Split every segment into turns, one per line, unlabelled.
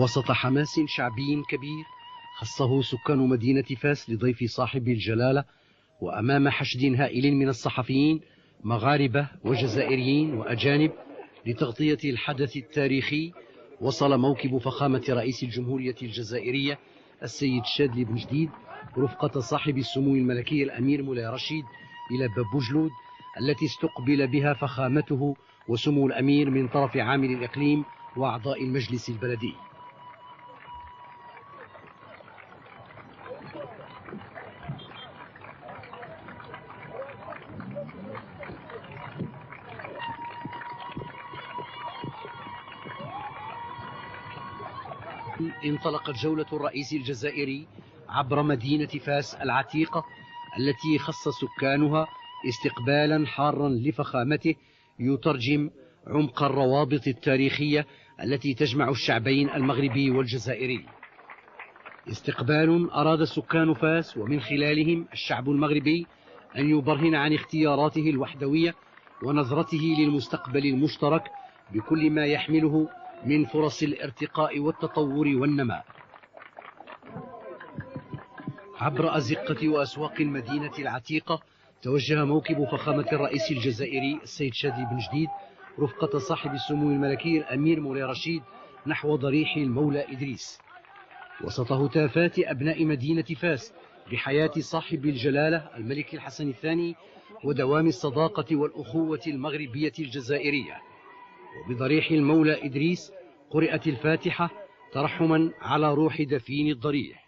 وسط حماس شعبي كبير خصه سكان مدينة فاس لضيف صاحب الجلالة، وأمام حشد هائل من الصحفيين مغاربة وجزائريين وأجانب لتغطية الحدث التاريخي، وصل موكب فخامة رئيس الجمهورية الجزائرية السيد شادلي بن جديد رفقة صاحب السمو الملكي الأمير مولاي رشيد إلى باب بوجلود، التي استقبل بها فخامته وسمو الأمير من طرف عامل الإقليم وأعضاء المجلس البلدي. انطلقت جولة الرئيس الجزائري عبر مدينة فاس العتيقة التي خص سكانها استقبالا حارا لفخامته يترجم عمق الروابط التاريخية التي تجمع الشعبين المغربي والجزائري. استقبال أراد سكان فاس ومن خلالهم الشعب المغربي أن يبرهن عن اختياراته الوحدوية ونظرته للمستقبل المشترك بكل ما يحمله من فرص الارتقاء والتطور والنماء. عبر أزقة وأسواق المدينة العتيقة توجه موكب فخامة الرئيس الجزائري السيد شادلي بن جديد رفقة صاحب السمو الملكي الأمير مولاي رشيد نحو ضريح المولى إدريس، وسط هتافات أبناء مدينة فاس بحياة صاحب الجلالة الملك الحسن الثاني ودوام الصداقة والأخوة المغربية الجزائرية. وبضريح المولى إدريس قرأت الفاتحة ترحما على روح دفين الضريح.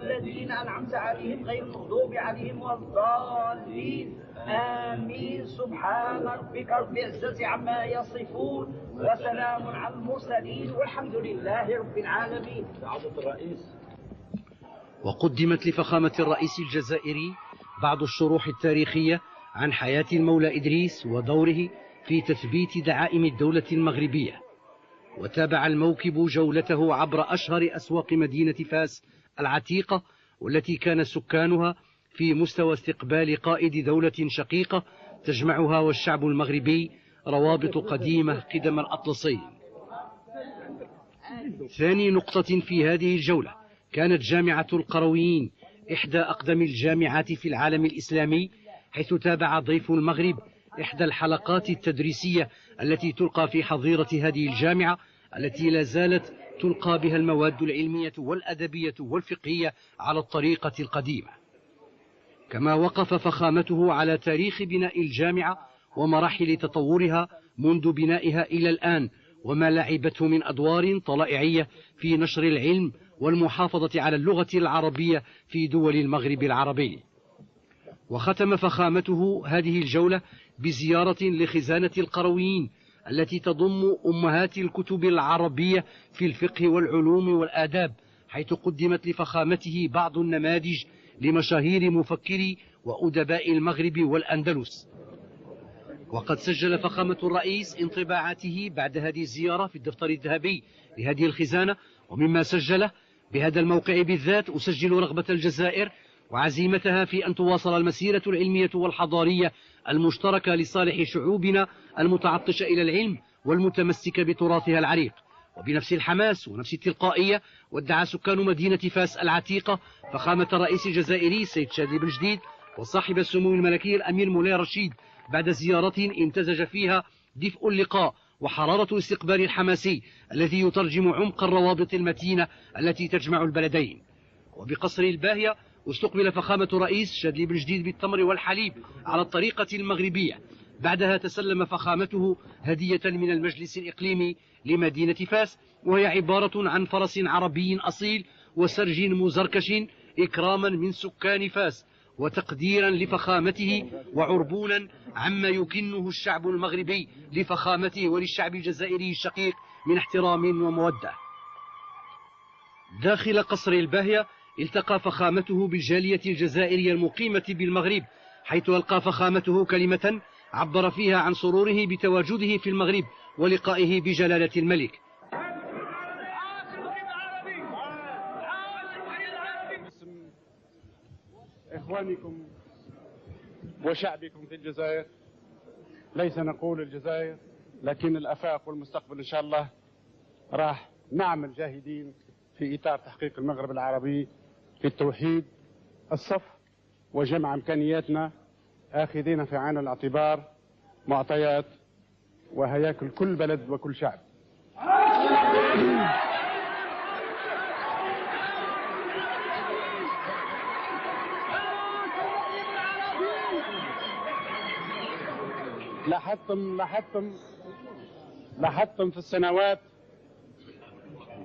الذين أنعمت عليهم غير المغضوب عليهم والضالين آمين. سبحان ربك رب العزة عما يصفون وسلام على المرسلين والحمد لله رب العالمين. دعوة الرئيس.
وقدمت لفخامة الرئيس الجزائري بعض الشروح التاريخية عن حياة المولى إدريس ودوره في تثبيت دعائم الدولة المغربية. وتابع الموكب جولته عبر أشهر أسواق مدينة فاس العتيقة، والتي كان سكانها في مستوى استقبال قائد دولة شقيقة تجمعها والشعب المغربي روابط قديمة قدم الأطلسين. ثاني نقطة في هذه الجولة كانت جامعة القرويين، إحدى أقدم الجامعات في العالم الإسلامي، حيث تابع ضيف المغرب إحدى الحلقات التدريسية التي تلقى في حظيرة هذه الجامعة، التي لا زالت تلقى بها المواد العلمية والأدبية والفقهية على الطريقة القديمة. كما وقف فخامته على تاريخ بناء الجامعة ومراحل تطورها منذ بنائها إلى الآن، وما لعبته من أدوار طلائعية في نشر العلم والمحافظة على اللغة العربية في دول المغرب العربي. وختم فخامته هذه الجولة بزيارة لخزانة القرويين التي تضم أمهات الكتب العربية في الفقه والعلوم والآداب، حيث قدمت لفخامته بعض النماذج لمشاهير مفكري وأدباء المغرب والأندلس. وقد سجل فخامة الرئيس انطباعاته بعد هذه الزيارة في الدفتر الذهبي لهذه الخزانة، ومما سجله بهذا الموقع بالذات: أسجل رغبة الجزائر وعزيمتها في أن تواصل المسيرة العلمية والحضارية المشتركة لصالح شعوبنا المتعطشة إلى العلم والمتمسكة بتراثها العريق. وبنفس الحماس ونفس التلقائية وادعى سكان مدينة فاس العتيقة فخامة الرئيس الجزائري السيد شادلي بن جديد وصاحب السمو الملكي الأمير مولاي رشيد بعد زيارة امتزج فيها دفء اللقاء وحرارة الاستقبال الحماسي الذي يترجم عمق الروابط المتينة التي تجمع البلدين. وبقصر الباهية استقبل فخامة الرئيس شادلي بن جديد بالتمر والحليب على الطريقة المغربية. بعدها تسلم فخامته هدية من المجلس الإقليمي لمدينة فاس، وهي عبارة عن فرس عربي أصيل وسرج مزركش إكراما من سكان فاس وتقديرا لفخامته وعربونا عما يكنه الشعب المغربي لفخامته وللشعب الجزائري الشقيق من احترام ومودة. داخل قصر الباهية التقى فخامته بالجالية الجزائرية المقيمة بالمغرب، حيث ألقى فخامته كلمة عبر فيها عن سروره بتواجده في المغرب ولقائه بجلالة الملك.
إخوانكم وشعبكم في الجزائر، ليس نقول الجزائر لكن الآفاق والمستقبل إن شاء الله، راح نعمل جاهدين في إطار تحقيق المغرب العربي في التوحيد الصف وجمع إمكانياتنا، آخذين في عين الاعتبار معطيات وهياكل كل بلد وكل شعب. لاحظتم في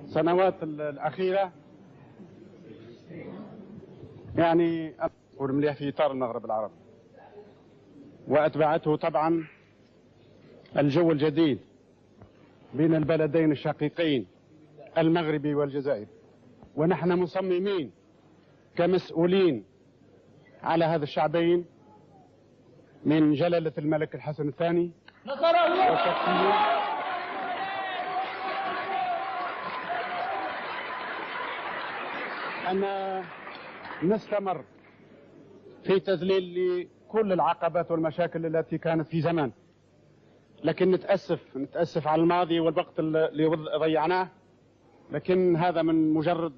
السنوات الأخيرة يعني مليح في إطار المغرب العربي، وأتبعته طبعا الجو الجديد بين البلدين الشقيقين المغربي والجزائر، ونحن مصممين كمسؤولين على هذا الشعبين من جلالة الملك الحسن الثاني أن نستمر في تذليل لكل العقبات والمشاكل التي كانت في زمان، لكن نتأسف على الماضي والوقت اللي ضيعناه، لكن هذا من مجرد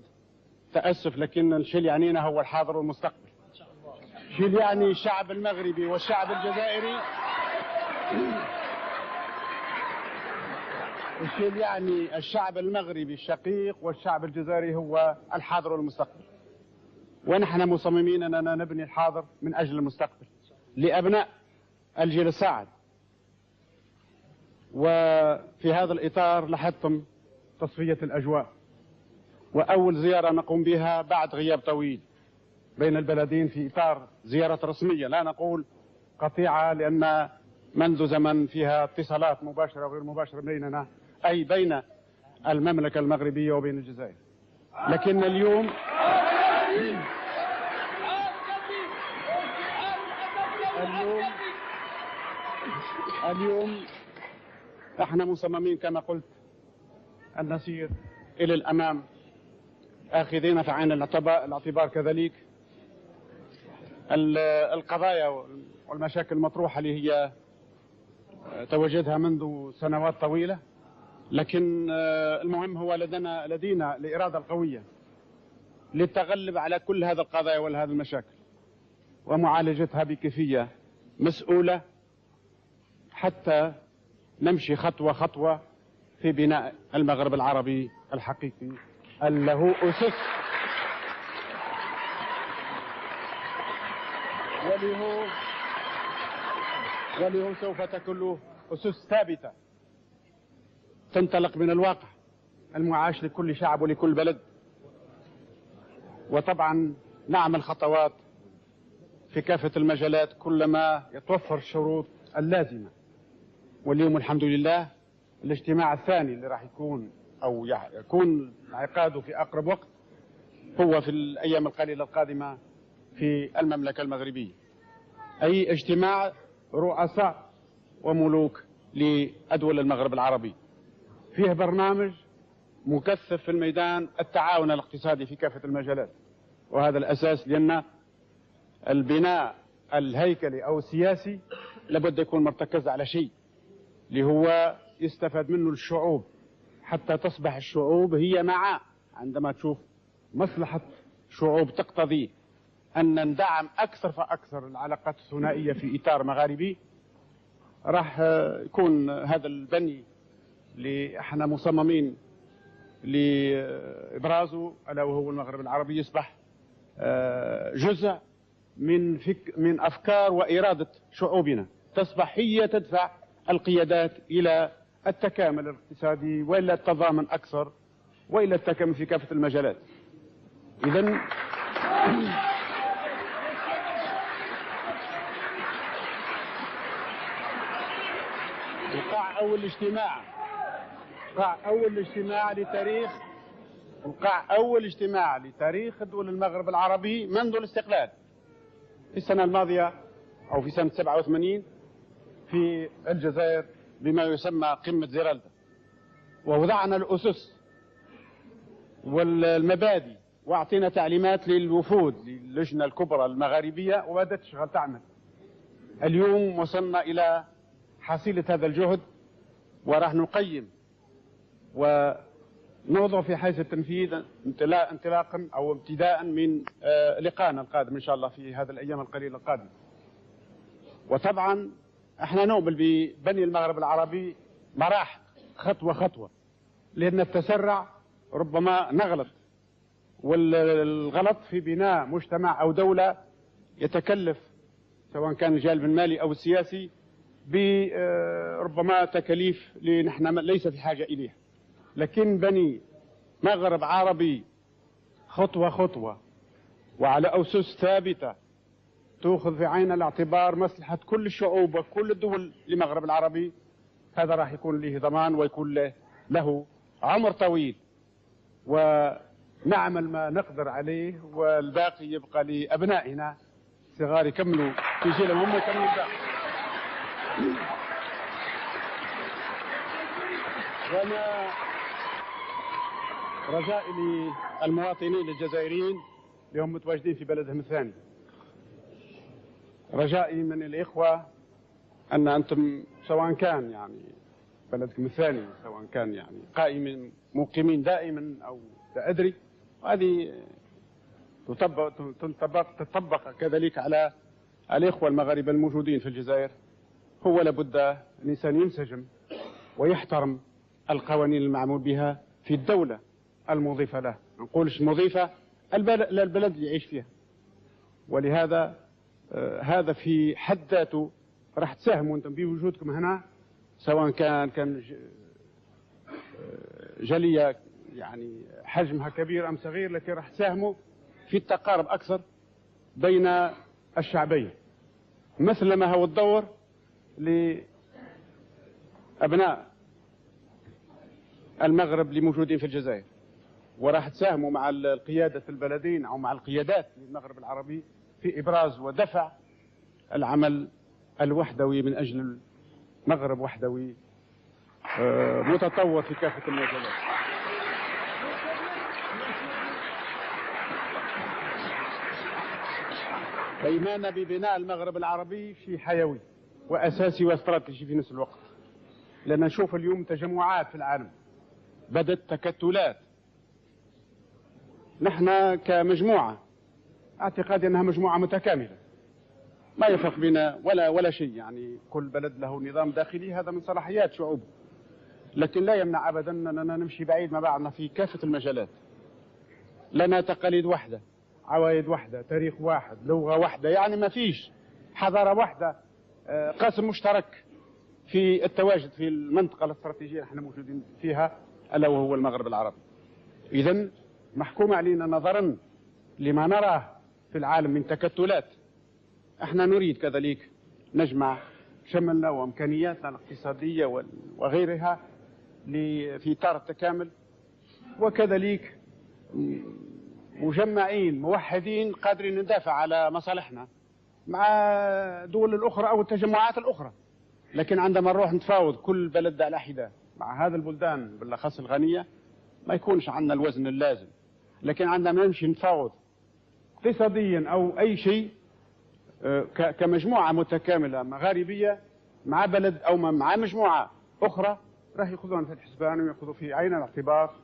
تأسف، لكن الشيء اللي يعنينا هو الحاضر والمستقبل. الشيء اللي يعني الشعب المغربي والشعب الجزائري، الشيء اللي يعني الشعب المغربي الشقيق والشعب الجزائري هو الحاضر والمستقبل، ونحن مصممين أننا نبني الحاضر من أجل المستقبل لأبناء الجيل الصاعد. وفي هذا الإطار لاحظتم تصفية الأجواء، وأول زيارة نقوم بها بعد غياب طويل بين البلدين في إطار زيارة رسمية، لا نقول قطيعة، لأن منذ زمن فيها اتصالات مباشرة وغير مباشرة بيننا، أي بين المملكة المغربية وبين الجزائر. لكن اليوم احنا مصممين كما قلت أن نسير إلى الأمام، آخذين في عين الاعتبار كذلك القضايا والمشاكل المطروحة اللي هي تواجدها منذ سنوات طويلة، لكن المهم هو لدينا الإرادة القوية للتغلب على كل هذه القضايا وهذه المشاكل ومعالجتها بكيفية مسؤولة، حتى نمشي خطوة خطوة في بناء المغرب العربي الحقيقي له أسس وله سوف تكون له أسس ثابتة تنطلق من الواقع المعاش لكل شعب ولكل بلد. وطبعا نعمل خطوات في كافة المجالات كلما يتوفر الشروط اللازمة. واليوم الحمد لله الاجتماع الثاني اللي راح يكون أو يكون انعقاده في أقرب وقت هو في الأيام القليلة القادمة في المملكة المغربية، أي اجتماع رؤساء وملوك لأدول المغرب العربي، فيه برنامج مكثف في الميدان التعاون الاقتصادي في كافة المجالات. وهذا الأساس، لأن البناء الهيكلي أو السياسي لابد يكون مرتكز على شيء اللي هو يستفاد منه الشعوب، حتى تصبح الشعوب هي معا. عندما تشوف مصلحة شعوب تقتضي أن ندعم أكثر فأكثر العلاقات الثنائية في إطار مغاربي، راح يكون هذا البني اللي احنا مصممين لإبرازه ألا وهو المغرب العربي يصبح جزء من أفكار وإرادة شعوبنا، تصبح هي تدفع القيادات إلى التكامل الاقتصادي وإلى التضامن أكثر وإلى التكامل في كافة المجالات. إذن وقع أول اجتماع لتاريخ دول المغرب العربي منذ الاستقلال في السنة الماضية أو في سنة 87 في الجزائر بما يسمى قمة زيرالدا، ووضعنا الأسس والمبادئ واعطينا تعليمات للوفود للجنة الكبرى المغاربية وبدأت تشغل تعمل. اليوم وصلنا إلى حصيلة هذا الجهد، وراح نقيم ونوضع في حيز التنفيذ انطلاقا أو ابتداء من لقاءنا القادم إن شاء الله في هذه الأيام القليلة القادمة. وطبعا احنا نؤمل ببني المغرب العربي مراحل خطوة خطوة، لأن التسرع ربما نغلط، والغلط في بناء مجتمع أو دولة يتكلف سواء كان الجانب المالي أو السياسي بربما تكاليف نحن ليس في حاجة إليها. لكن بني مغرب عربي خطوة خطوة وعلى أسس ثابتة تأخذ في عين الاعتبار مصلحة كل الشعوب وكل الدول المغرب العربي، هذا راح يكون له ضمان ويكون له عمر طويل، ونعمل ما نقدر عليه والباقي يبقى لأبنائنا صغار يكملوا في جيلهم هم يكملوا الباقي. وأنا رجائي للمواطنين الجزائريين اللي هم متواجدين في بلدهم الثاني، رجائي من الإخوة أن أنتم سواء كان يعني بلدكم الثاني سواء كان يعني قائمين مقيمين دائما أو لا أدري، وهذه تطبق كذلك على الإخوة المغاربة الموجودين في الجزائر. هو لابد الإنسان ينسجم ويحترم القوانين المعمول بها في الدولة المضيفة له، ما نقولش مضيفة للبلد اللي يعيش فيها. ولهذا هذا في حد ذاته راح تساهموا انتم بوجودكم هنا، سواء كان جالية يعني حجمها كبير ام صغير، لكن راح تساهموا في التقارب اكثر بين الشعبين، مثل ما هو الدور لابناء المغرب اللي موجودين في الجزائر. وراح تساهموا مع القيادة البلدين او مع القيادات للمغرب العربي في ابراز ودفع العمل الوحدوي من اجل مغرب وحدوي متطور في كافة المجالات. إيماننا ببناء المغرب العربي شيء حيوي وأساسي واستراتيجي في نفس الوقت، لأن نشوف اليوم تجمعات في العالم، بدت تكتلات. نحن كمجموعة اعتقادي أنها مجموعة متكاملة ما يفرق بنا ولا شيء، يعني كل بلد له نظام داخلي هذا من صلاحيات شعوبه، لكن لا يمنع أبدا أننا نمشي بعيد ما بعضنا في كافة المجالات. لنا تقاليد واحدة، عوايد واحدة، تاريخ واحد، لغة واحدة، يعني ما فيش حضارة واحدة، قاسم مشترك في التواجد في المنطقة الاستراتيجية اللي احنا موجودين فيها ألا وهو المغرب العربي. إذن محكوم علينا نظرا لما نراه في العالم من تكتلات، احنا نريد كذلك نجمع شملنا وامكانياتنا الاقتصاديه وغيرها في اطار التكامل، وكذلك مجمعين موحدين قادرين ندافع على مصالحنا مع الدول الاخرى او التجمعات الاخرى. لكن عندما نروح نتفاوض كل بلد على حده مع هذا البلدان بالاخص الغنيه ما يكونش عندنا الوزن اللازم. لكن عندما نمشي نتفاوض اقتصاديا او اي شيء كمجموعة متكاملة مغاربية مع بلد أو مع مجموعة أخرى، راح يأخذون في الحسبان ويأخذوا في عين الاعتبار،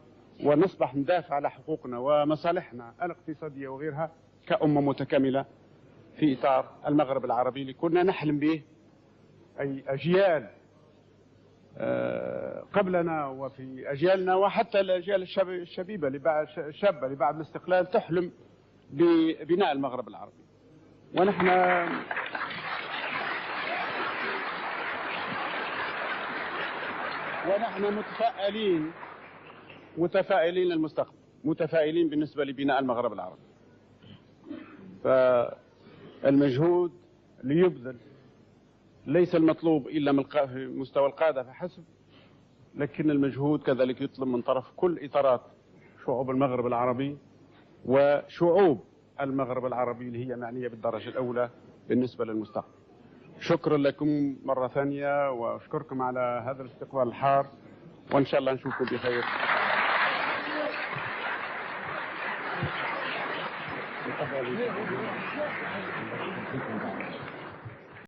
ونصبح ندافع على حقوقنا ومصالحنا الاقتصادية وغيرها كأمة متكاملة في إطار المغرب العربي اللي كنا نحلم به أي أجيال قبلنا وفي أجيالنا، وحتى الأجيال الشبيبة الشابة اللي بعد الاستقلال تحلم ببناء المغرب العربي. ونحن متفائلين للمستقبل، متفائلين بالنسبة لبناء المغرب العربي. فالمجهود ليبذل ليس المطلوب إلا من مستوى القادة فحسب، لكن المجهود كذلك يطلب من طرف كل إطارات شعوب المغرب العربي وشعوب المغرب العربي اللي هي معنية بالدرجة الأولى بالنسبة للمستقبل. شكرا لكم مرة ثانية، وأشكركم على هذا الاستقبال الحار، وإن شاء الله نشوفكم بخير. تفضل.